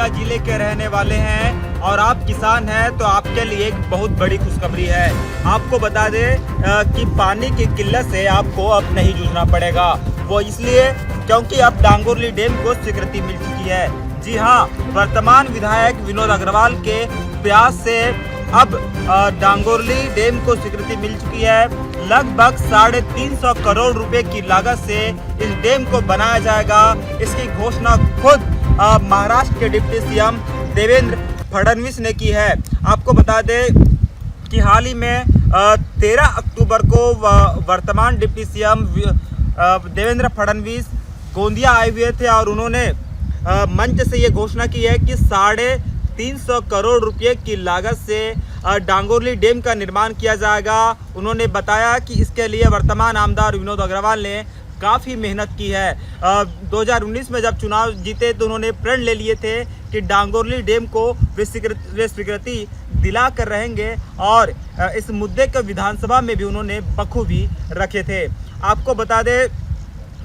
बलिया जिले के रहने वाले हैं और आप किसान हैं तो आपके लिए एक बहुत बड़ी खुशखबरी है। आपको बता दें कि पानी की किल्लत से आपको अब नहीं जूझना पड़ेगा। वो इसलिए क्योंकि अब डांगोरली डैम को स्वीकृति मिल चुकी है। जी हाँ, वर्तमान विधायक विनोद अग्रवाल के प्रयास से अब डांगोरली डैम को स्वीकृति मिल चुकी है। लगभग 350 करोड़ रुपए की लागत से इस डैम को बनाया जाएगा। इसकी घोषणा खुद महाराष्ट्र के डिप्टी सीएम देवेंद्र फडणवीस ने की है। आपको बता दें कि हाल ही में 13 अक्टूबर को वर्तमान डिप्टी सीएम देवेंद्र फडणवीस गोंदिया आए हुए थे और उन्होंने मंच से ये घोषणा की है कि 350 करोड़ रुपए की लागत से डांगोरली डैम का निर्माण किया जाएगा। उन्होंने बताया कि इसके लिए वर्तमान आमदार विनोद अग्रवाल ने काफ़ी मेहनत की है। 2019 में जब चुनाव जीते तो उन्होंने प्रण ले लिए थे कि डांगोरली डैम को वे स्वीकृति दिला कर रहेंगे और इस मुद्दे को विधानसभा में भी उन्होंने बखूबी रखे थे। आपको बता दें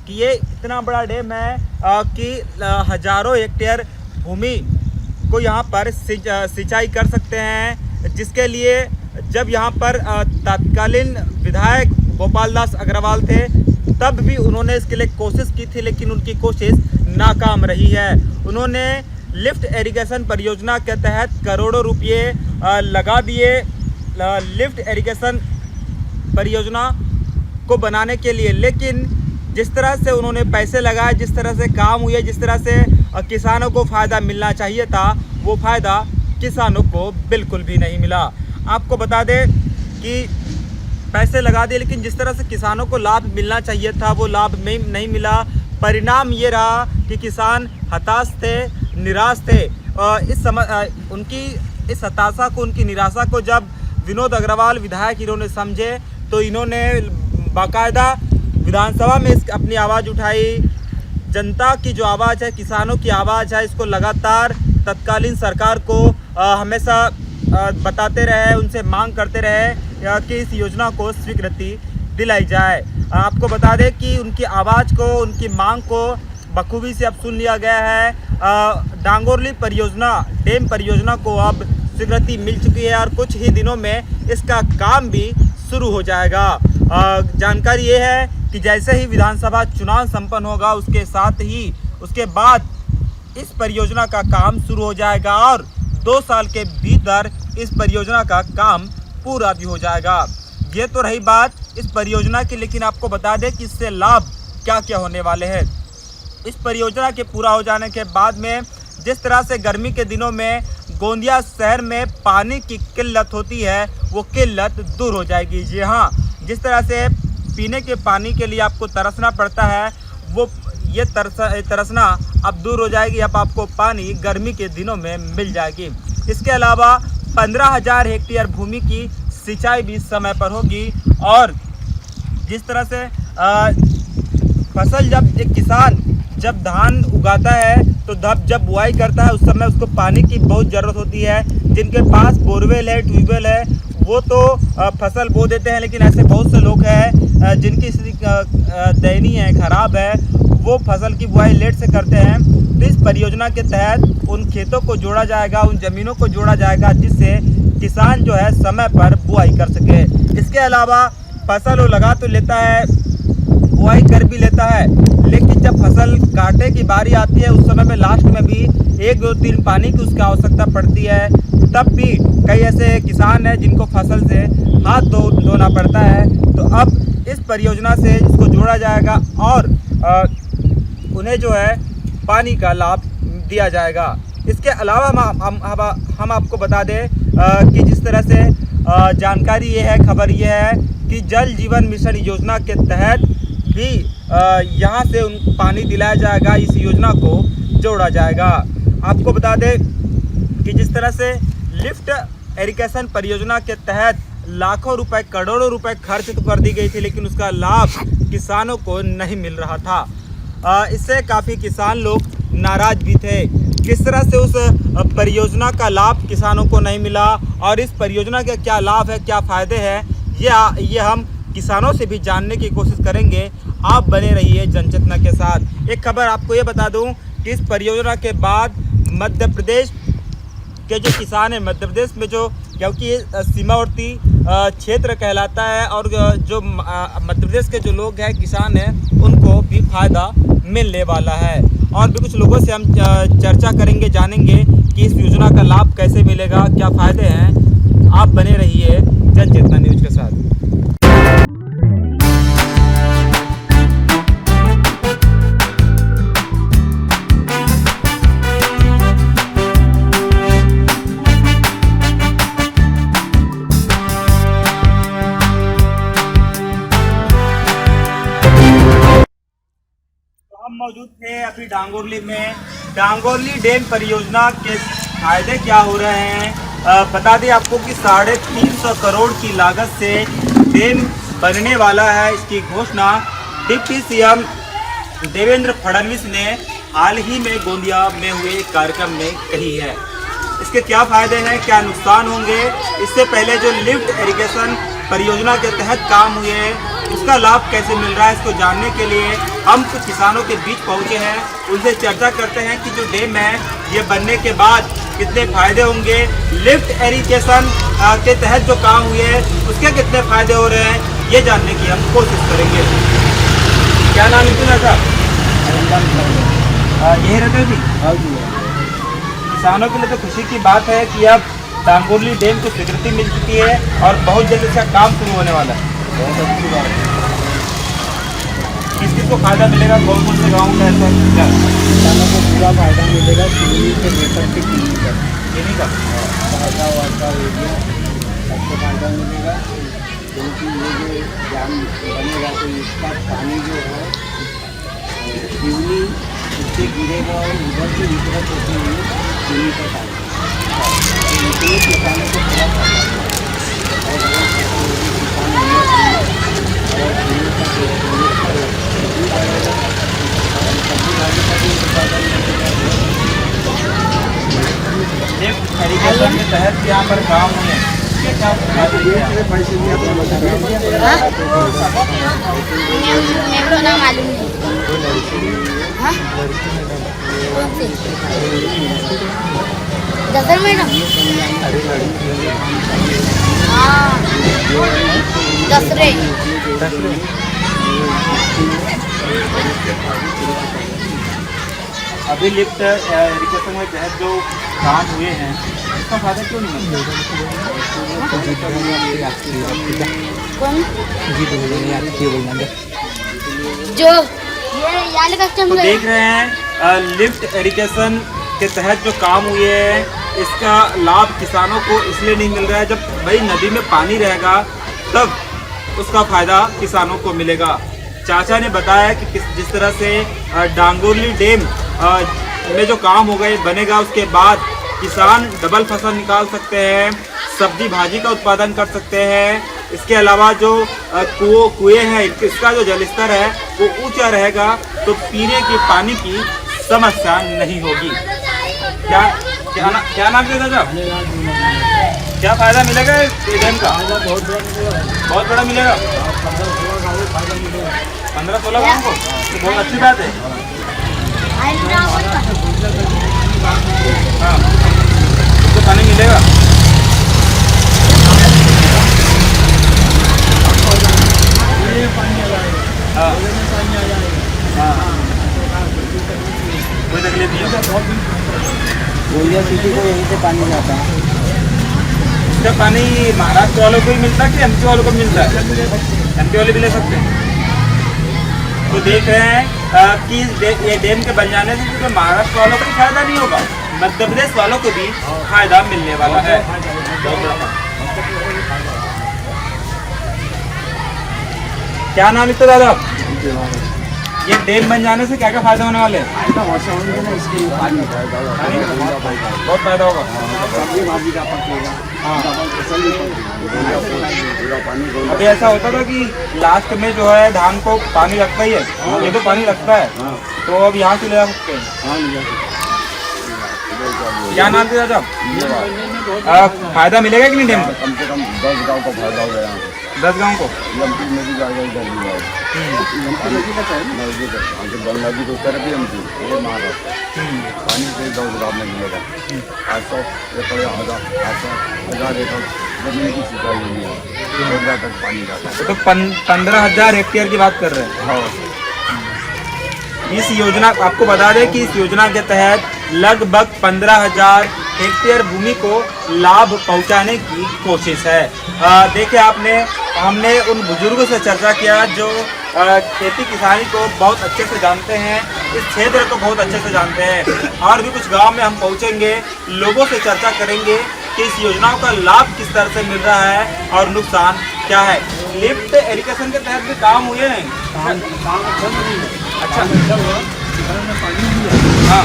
कि ये इतना बड़ा डैम है कि हजारों हेक्टेयर भूमि को यहाँ पर सिंचाई कर सकते हैं, जिसके लिए जब यहाँ पर तत्कालीन विधायक गोपाल दास अग्रवाल थे तब भी उन्होंने इसके लिए कोशिश की थी, लेकिन उनकी कोशिश नाकाम रही है। उन्होंने लिफ्ट इरिगेशन परियोजना के तहत करोड़ों रुपये लगा दिए लिफ्ट इरिगेशन परियोजना को बनाने के लिए, लेकिन जिस तरह से उन्होंने पैसे लगाए, जिस तरह से काम हुए, जिस तरह से किसानों को फ़ायदा मिलना चाहिए था, वो फ़ायदा किसानों को बिल्कुल भी नहीं मिला। आपको बता दें कि पैसे लगा दिए लेकिन जिस तरह से किसानों को लाभ मिलना चाहिए था वो लाभ नहीं मिला। परिणाम ये रहा कि किसान हताश थे, निराश थे। उनकी इस हताशा को, उनकी निराशा को जब विनोद अग्रवाल विधायक इन्होंने समझे तो इन्होंने बाकायदा विधानसभा में अपनी आवाज़ उठाई। जनता की जो आवाज़ है, किसानों की आवाज़ है, इसको लगातार तत्कालीन सरकार को हमेशा बताते रहे, उनसे मांग करते रहे कि इस योजना को स्वीकृति दिलाई जाए। आपको बता दें कि उनकी आवाज़ को, उनकी मांग को बखूबी से अब सुन लिया गया है। डांगोरली परियोजना, डैम परियोजना को अब स्वीकृति मिल चुकी है और कुछ ही दिनों में इसका काम भी शुरू हो जाएगा। जानकारी ये है कि जैसे ही विधानसभा चुनाव संपन्न होगा उसके साथ ही उसके बाद इस परियोजना का काम शुरू हो जाएगा और 2 साल के भीतर इस परियोजना का काम पूरा भी हो जाएगा। ये तो रही बात इस परियोजना की, लेकिन आपको बता दें कि इससे लाभ क्या क्या होने वाले हैं। इस परियोजना के पूरा हो जाने के बाद में जिस तरह से गर्मी के दिनों में गोंदिया शहर में पानी की किल्लत होती है वो किल्लत दूर हो जाएगी। जी हाँ, जिस तरह से पीने के पानी के लिए आपको तरसना पड़ता है वो ये तरसना अब दूर हो जाएगी। अब आपको पानी गर्मी के दिनों में मिल जाएगी। इसके अलावा 15,000 हेक्टेयर भूमि की सिंचाई भी समय पर होगी और जिस तरह से फसल एक किसान जब धान उगाता है तो जब बुआई करता है उस समय उसको पानी की बहुत ज़रूरत होती है। जिनके पास बोरवेल है, ट्यूबवेल है, वो तो फसल बो देते हैं, लेकिन ऐसे बहुत से लोग हैं जिनकी स्थिति दयनीय है, ख़राब है, वो फसल की बुआई लेट से करते हैं। तो इस परियोजना के तहत उन खेतों को जोड़ा जाएगा, उन ज़मीनों को जोड़ा जाएगा जिससे किसान जो है समय पर बुआई कर सके। इसके अलावा फसल वो लगा तो लेता है, बुआई कर भी लेता है, लेकिन जब फसल काटने की बारी आती है उस समय में लास्ट में भी 1, 2, 3 पानी की उसकी आवश्यकता पड़ती है। तब भी कई ऐसे किसान हैं जिनको फसल से हाथ धोना पड़ता है। तो अब इस परियोजना से इसको जोड़ा जाएगा और उन्हें जो है पानी का लाभ दिया जाएगा। इसके अलावा हम आपको बता दें कि जिस तरह से जानकारी ये है, खबर ये है कि जल जीवन मिशन योजना के तहत भी यहाँ से पानी दिलाया जाएगा, इस योजना को जोड़ा जाएगा। आपको बता दें कि जिस तरह से लिफ्ट इरिगेशन परियोजना के तहत लाखों रुपए, करोड़ों रुपए खर्च तो कर दी गई थी, लेकिन उसका लाभ किसानों को नहीं मिल रहा था। इससे काफ़ी किसान लोग नाराज भी थे। किस तरह से उस परियोजना का लाभ किसानों को नहीं मिला और इस परियोजना के क्या लाभ है, क्या फ़ायदे हैं, ये हम किसानों से भी जानने की कोशिश करेंगे। आप बने रहिए जनचेतना के साथ। एक खबर आपको ये बता दूं कि इस परियोजना के बाद मध्य प्रदेश के जो किसान हैं, मध्य प्रदेश में जो, क्योंकि ये सीमावर्ती क्षेत्र कहलाता है और जो मध्य प्रदेश के जो लोग हैं, किसान हैं, उनको भी फायदा मिलने वाला है। और भी कुछ लोगों से हम चर्चा करेंगे, जानेंगे कि इस योजना का लाभ कैसे मिलेगा, क्या फ़ायदे हैं। आप बने रहिए जन चेतना न्यूज के साथ। हम मौजूद थे अभी डांगोरली में। डांगोरली डैम परियोजना के फायदे क्या हो रहे हैं, बता दें आपको कि 350 करोड़ की लागत से डैम बनने वाला है। इसकी घोषणा डिप्टी सीएम देवेंद्र फडणवीस ने हाल ही में गोंदिया में हुए एक कार्यक्रम में कही है। इसके क्या फायदे हैं, क्या नुकसान होंगे, इससे पहले जो लिफ्ट इरिगेशन परियोजना के तहत काम हुए हैं, उसका लाभ कैसे मिल रहा है, इसको जानने के लिए हम कुछ किसानों के बीच पहुंचे हैं। उनसे चर्चा करते हैं कि जो डैम है ये बनने के बाद कितने फायदे होंगे, लिफ्ट इरिगेशन के तहत जो काम हुए हैं उसके कितने फायदे हो रहे हैं, ये जानने की हम कोशिश करेंगे। क्या नाम है साहब? यही रहते जी? किसानों के लिए तो खुशी की बात है कि अब डांगोरली डैम को स्वीकृति मिल चुकी है और बहुत जल्द इसका काम शुरू होने वाला है। बहुत अच्छी बात है। किस किस को फायदा मिलेगा, कौन कौन से गाँव का ऐसा किसानों को पूरा फायदा मिलेगा? चीनी से लेकर के चीनी का फायदा वायदा एरिया सबको फायदा मिलेगा, क्योंकि ये जो डैम बनेगा तो इसका पानी जो है चीनी उससे गिरेगा और उधर से वितरित होती हुई चीनी का पानी, इसलिए किसानों को पूरा फायदा इरिगेशन के तहत यहाँ पर काम हुए मैडम दसरे अभी लिफ्ट इरिगेशन के तहत जो काम हुए हैं उसका फायदा क्यों नहीं मिलता? जो ये तो देख रहे हैं लिफ्ट इरिगेशन के तहत जो काम हुए हैं इसका लाभ किसानों को इसलिए नहीं मिल रहा है, जब भाई नदी में पानी रहेगा तब उसका फायदा किसानों को मिलेगा। चाचा ने बताया कि जिस तरह से डांगोरली डैम में जो काम होगा ये बनेगा, उसके बाद किसान डबल फसल निकाल सकते हैं, सब्जी भाजी का उत्पादन कर सकते हैं। इसके अलावा जो कुएं हैं इसका जो जल स्तर है वो ऊंचा रहेगा, तो पीने के पानी की समस्या नहीं होगी। क्या नाम है दादा? क्या फायदा मिलेगा डैम का? बहुत बड़ा मिलेगा, 15-16 गाँव को, तो बहुत अच्छी बात है। हाँ, उसको पानी मिलेगा। हाँ हाँ, कोई तकलीफ नहीं है। गोंदिया सिटी को यहीं से पानी जाता है। इसका पानी महाराष्ट्र वालों को ही मिलता है कि एमपी वालों को मिलता है? एमपी वाले भी ले सकते हैं। तो देख रहे हैं कि ये डैम के बन जाने से तो महाराष्ट्र वालों को फायदा नहीं होगा, मध्य प्रदेश वालों को भी फायदा मिलने वाला है। क्या नाम है दादा? ये डैम बन जाने से क्या क्या फायदा होने वाले हैं? बहुत फायदा होगा। अभी ऐसा होता था कि लास्ट में जो है धान को पानी लगता ही है, ये तो पानी लगता है, तो अब यहाँ से ले जा सकते हैं। क्या नाम है दादा? फायदा मिलेगा कि नहीं डैम का? कम से कम 10 गाँव का फायदा हो गया। 10 गाँव को। एमपी में भी जाएगा, इधर भी जाएगा। गंगा जी को तरफ ही एमपी, ये महाराष्ट्र। पानी से 10 गाँव में मिलेगा। 800 एकड़, 1000 एकड़ जमीन की सिंचाई हुई है, 1000 तक पानी जाता है। तो 15,000 हेक्टेयर की बात कर रहे हैं। हाँ, इस योजना, आपको बता दें कि इस योजना के तहत लगभग 15,000 हेक्टेयर भूमि को लाभ पहुंचाने की कोशिश है। देखिए, हमने उन बुजुर्गों से चर्चा किया जो खेती किसानी को बहुत अच्छे से जानते हैं, इस क्षेत्र को बहुत अच्छे से जानते हैं। और भी कुछ गांव में हम पहुंचेंगे, लोगों से चर्चा करेंगे कि इस योजनाओं का लाभ किस तरह से मिल रहा है और नुकसान क्या है। लिफ्ट इरिगेशन के तहत भी काम हुए हैं। अच्छा, हाँ,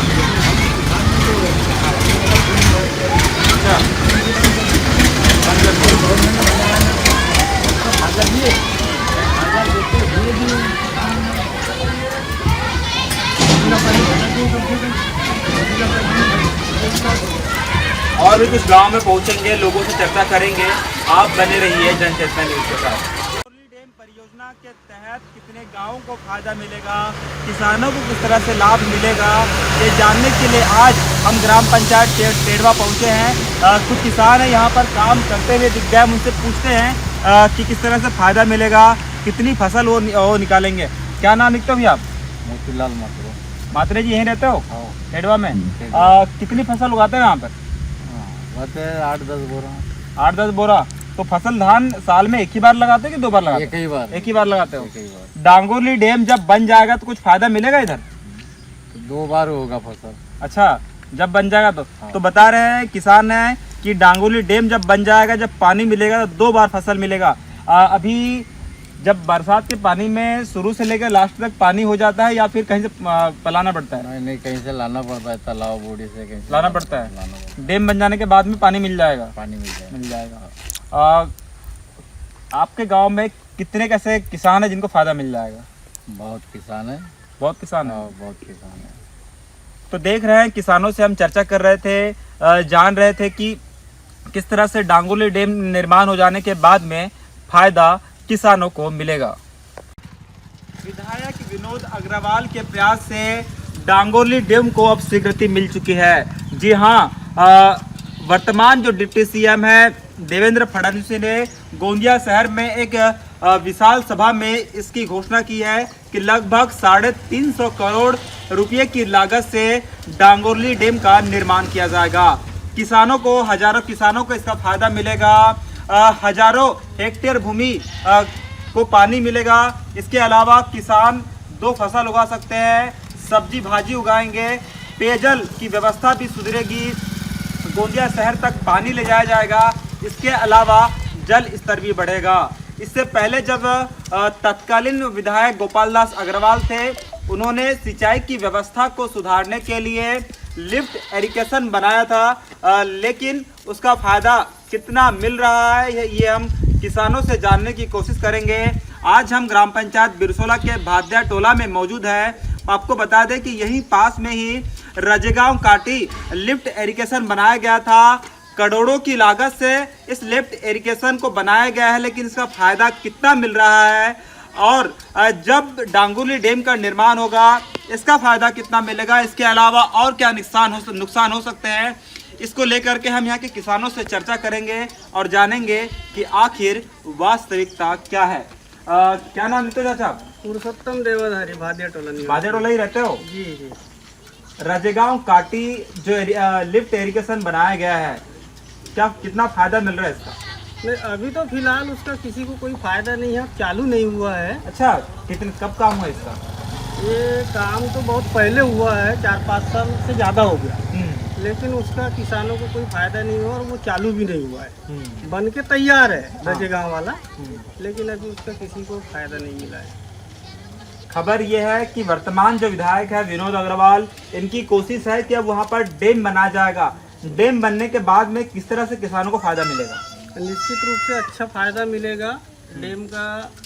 और भी कुछ गांव में पहुंचेंगे, लोगों से चर्चा करेंगे। आप बने रहिए जनचेतना न्यूज़ के साथ। डैम परियोजना के तहत कितने गांवों को फायदा मिलेगा, किसानों को किस तरह से लाभ मिलेगा, ये जानने के लिए आज हम ग्राम पंचायत टेढ़वा पहुंचे हैं। कुछ किसान हैं यहाँ पर काम करते हुए दिख गए, उनसे पूछते हैं कि किस तरह से फायदा मिलेगा, कितनी फसल वो निकालेंगे। क्या नाम लिखते हो भैया आप? मोतीलाल मात्रो। मात्रे जी यहीं रहते हो टेढ़वा में? कितनी फसल उगाते हैं यहाँ पर? 8-10 बोरा। 8-10 बोरा। तो फसल धान साल में एक ही बार लगाते हो कि 2 बार लगाते हो? एक ही बार लगाते हो। डांगोरली डैम जब बन जाएगा तो कुछ फायदा मिलेगा इधर? 2 बार होगा फसल। अच्छा, जब बन जाएगा तो तो बता रहे हैं किसान हैं कि डांगोरली डैम जब बन जाएगा, जब पानी मिलेगा तो 2 बार फसल मिलेगा। अभी जब बरसात के पानी में शुरू से लेकर लास्ट तक पानी हो जाता है या फिर कहीं से पलाना पड़ता है? नहीं, कहीं से लाना पड़ता है, तालाब बूढ़ी से कहीं से लाना पड़ता है। डैम बन जाने के बाद में पानी मिल जाएगा? पानी मिल जाएगा। आपके गांव में कितने कैसे किसान हैं जिनको फायदा मिल जाएगा? बहुत किसान है। बहुत किसान है। बहुत किसान है। तो देख रहे हैं, किसानों से हम चर्चा कर रहे थे, जान रहे थे कि किस तरह से डांगोरली डैम निर्माण हो जाने के बाद में फायदा किसानों को मिलेगा। विधायक विनोद अग्रवाल के प्रयास से डांगोरली डैम को अब स्वीकृति मिल चुकी है। जी हाँ, वर्तमान जो डिप्टी सीएम है देवेंद्र फडणवीस ने गोंदिया शहर में एक विशाल सभा में इसकी घोषणा की है कि लगभग 350 करोड़ रुपए की लागत से डांगोरली डैम का निर्माण किया जाएगा। किसानों को, हजारों किसानों को इसका फायदा मिलेगा। हजारों हेक्टेयर भूमि को पानी मिलेगा। इसके अलावा किसान 2 फसल उगा सकते हैं, सब्जी भाजी उगाएंगे, पेयजल की व्यवस्था भी सुधरेगी, गोंदिया शहर तक पानी ले जाया जाएगा। इसके अलावा जल स्तर भी बढ़ेगा। इससे पहले जब तत्कालीन विधायक गोपाल दास अग्रवाल थे, उन्होंने सिंचाई की व्यवस्था को सुधारने के लिए लिफ्ट इरिगेशन बनाया था, लेकिन उसका फायदा कितना मिल रहा है ये हम किसानों से जानने की कोशिश करेंगे। आज हम ग्राम पंचायत बिरसोला के भाद्या टोला में मौजूद हैं। आपको बता दें कि यहीं पास में ही रजेगांव काटी लिफ्ट इरिगेशन बनाया गया था। करोड़ों की लागत से इस लिफ्ट इरिगेशन को बनाया गया है, लेकिन इसका फायदा कितना मिल रहा है और जब डांगोरली डैम का निर्माण होगा इसका फायदा कितना मिलेगा, इसके अलावा और क्या नुकसान हो सकते हैं, इसको लेकर के हम यहाँ के किसानों से चर्चा करेंगे और जानेंगे कि आखिर वास्तविकता क्या है। क्या नाम लेते हो चाचा? पुरुषोत्तम देवधारी, भादिया टोला। भादिया टोला ही रहते हो? जी जी। रजेगांव काटी जो लिफ्ट इरिगेशन बनाया गया है, क्या कितना फायदा मिल रहा है इसका? नहीं, अभी तो फिलहाल उसका किसी को कोई फायदा नहीं है, चालू नहीं हुआ है। अच्छा, कब काम हुआ इसका? ये काम तो बहुत पहले हुआ है, 4-5 साल से ज़्यादा हो गया, लेकिन उसका किसानों को कोई फायदा नहीं हुआ और वो चालू भी नहीं हुआ है। बन के तैयार है रजेगांव वाला, लेकिन अभी उसका किसी को फायदा नहीं मिला है। खबर ये है कि वर्तमान जो विधायक है विनोद अग्रवाल, इनकी कोशिश है कि अब वहाँ पर डैम बनाया जाएगा। डैम बनने के बाद में किस तरह से किसानों को फायदा मिलेगा? निश्चित रूप से अच्छा फायदा मिलेगा, डैम का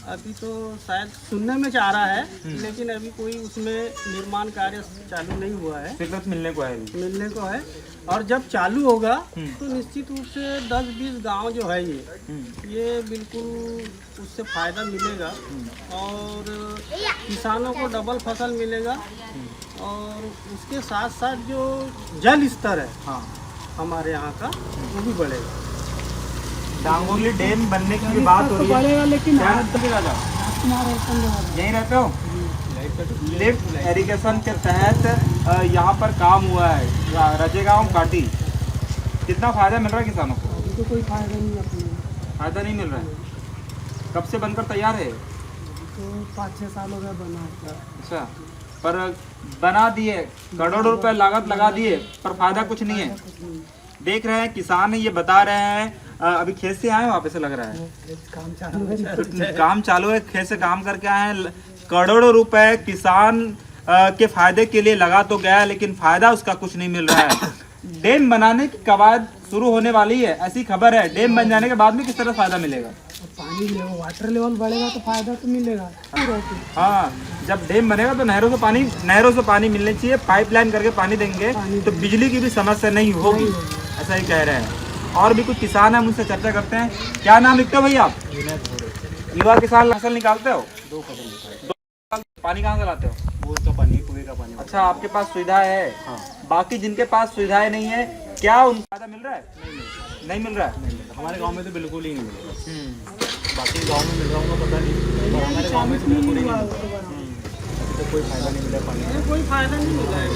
अभी तो शायद सुनने में चाह रहा है, लेकिन अभी कोई उसमें निर्माण कार्य चालू नहीं हुआ है, स्वीकृत मिलने को है अभी। मिलने को है। और जब चालू होगा तो निश्चित रूप से 10-20 गांव जो है ये बिल्कुल उससे फ़ायदा मिलेगा और किसानों को डबल फसल मिलेगा और उसके साथ साथ जो जल स्तर है हाँ, हमारे यहाँ का वो भी बढ़ेगा। डांगोली डैम बनने की भी बात हो रही है, बढ़ेगा, लेकिन क्या यहीं रहते हो? लिफ्ट इरिगेशन के तहत यहाँ पर काम हुआ है रजेगांव काटी। कितना फायदा मिल रहा है किसानों को? तो कोई फायदा नहीं अपने, फायदा नहीं मिल रहा है। कब से बनकर तैयार है? तो 5-6 साल हो गए बना था। अच्छा, पर बना दिए, करोड़ों रुपए लागत लगा दिए, पर फायदा कुछ नहीं है। देख रहे हैं किसान ये बता रहे हैं, अभी खेत से आए हो आप, ऐसा लग रहा है काम चालू है। काम चालू है, खेत से काम करके आए हैं। करोड़ों रुपए किसान के फायदे के लिए लगा तो गया, लेकिन फायदा उसका कुछ नहीं मिल रहा है। डैम बनाने की कवायद शुरू होने वाली है, ऐसी खबर है। डैम बन जाने के बाद में किस तरह फायदा मिलेगा? पानी लेवल, वाटर लेवल बढ़ेगा तो फायदा तो मिलेगा। हाँ, जब डैम बनेगा तो नहरों से पानी मिलने चाहिए, पाइपलाइन करके पानी देंगे तो बिजली की भी समस्या नहीं होगी, ऐसा ही कह रहे हैं। और भी कुछ किसान हैं, मुझसे चर्चा करते हैं। क्या नाम लिखते हो भैया आप? युवा किसान। फसल निकालते हो? 2 फसल। पानी कहाँ से लाते हो? बोर का पानी, कुएं का पानी। अच्छा, आपके पास सुविधा है। हाँ। बाकी जिनके पास सुविधाएं नहीं है, क्या उनको फायदा मिल रहा है? नहीं मिल रहा है। हमारे गांव में तो बिल्कुल ही नहीं मिल रहा। बाकी गांव में मिल रहा होगा पता नहीं, पर हमारे गांव में तो बिल्कुल ही नहीं मिल रहा। अभी तो कोई फायदा नहीं मिला पानी का। कोई फायदा नहीं मिला है।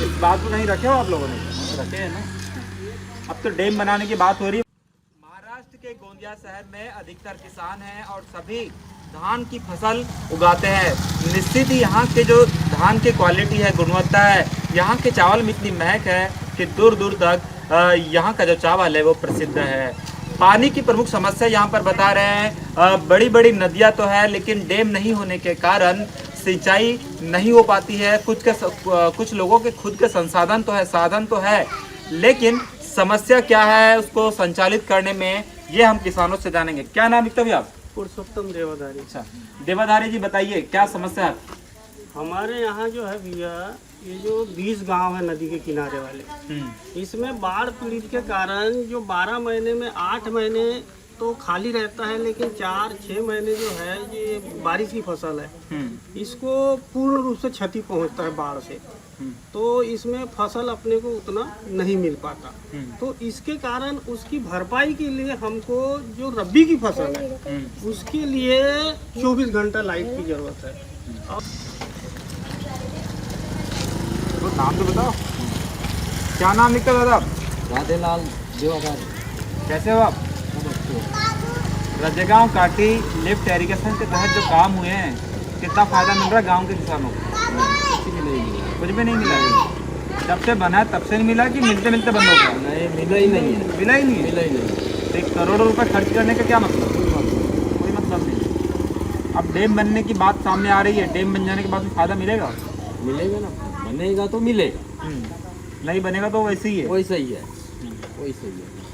इस बात को नहीं रखे हो आप लोगों ने? रखे हैं ना। अब तो डैम बनाने की बात हो रही है। महाराष्ट्र के गोंदिया शहर में अधिकतर किसान हैं और सभी धान की फसल उगाते हैं। निश्चित ही यहाँ के जो धान की क्वालिटी है, गुणवत्ता है, यहाँ के चावल में इतनी महक है कि दूर दूर तक यहाँ का जो चावल है वो प्रसिद्ध है। पानी की प्रमुख समस्या यहाँ पर बता रहे हैं, बड़ी बड़ी नदियाँ तो है, लेकिन डैम नहीं होने के कारण सिंचाई नहीं हो पाती है। कुछ लोगों के खुद के संसाधन तो है, साधन तो है, लेकिन समस्या क्या है उसको संचालित करने में, ये हम किसानों से जानेंगे। क्या नाम लिखते हो आप? पुरुषोत्तम देवधारी। अच्छा, देवधारी जी बताइए क्या समस्या है? हमारे यहाँ जो है भैया, ये जो 20 गांव है नदी के किनारे वाले, इसमें बाढ़ पीड़ित के कारण जो 12 महीने में 8 महीने तो खाली रहता है, लेकिन 4-6 महीने जो है ये बारिश की फसल है, इसको पूर्ण रूप से क्षति पहुंचता है बाढ़ से। तो इसमें फसल अपने को उतना नहीं मिल पाता। तो इसके कारण उसकी भरपाई के लिए हमको जो रबी की फसल है उसके लिए 24 घंटा लाइट की जरूरत है। तो नाम तो बताओ, क्या नाम लिखते हो दादा? राधेलाल देवाधारी। कैसे हो आप? रजेगांव काटी लिफ्ट इरिगेशन के तहत जो काम हुए हैं, कितना फायदा मिल रहा है गांव के किसानों को? कुछ भी नहीं मिला। जब से बना तब से नहीं मिला कि मिलते मिलते बंद हो गया? नहीं, मिला ही नहीं है। मिला ही नहीं है। मिला ही नहीं। तो 1 करोड़ रुपए खर्च करने का क्या मतलब? कोई मतलब नहीं। अब डैम बनने की बात सामने आ रही है, डैम बन जाने के बाद में फायदा मिलेगा? मिलेगा ना, बनेगा तो मिलेगा, नहीं बनेगा तो वैसे ही है। वैसा ही है, वैसा ही है।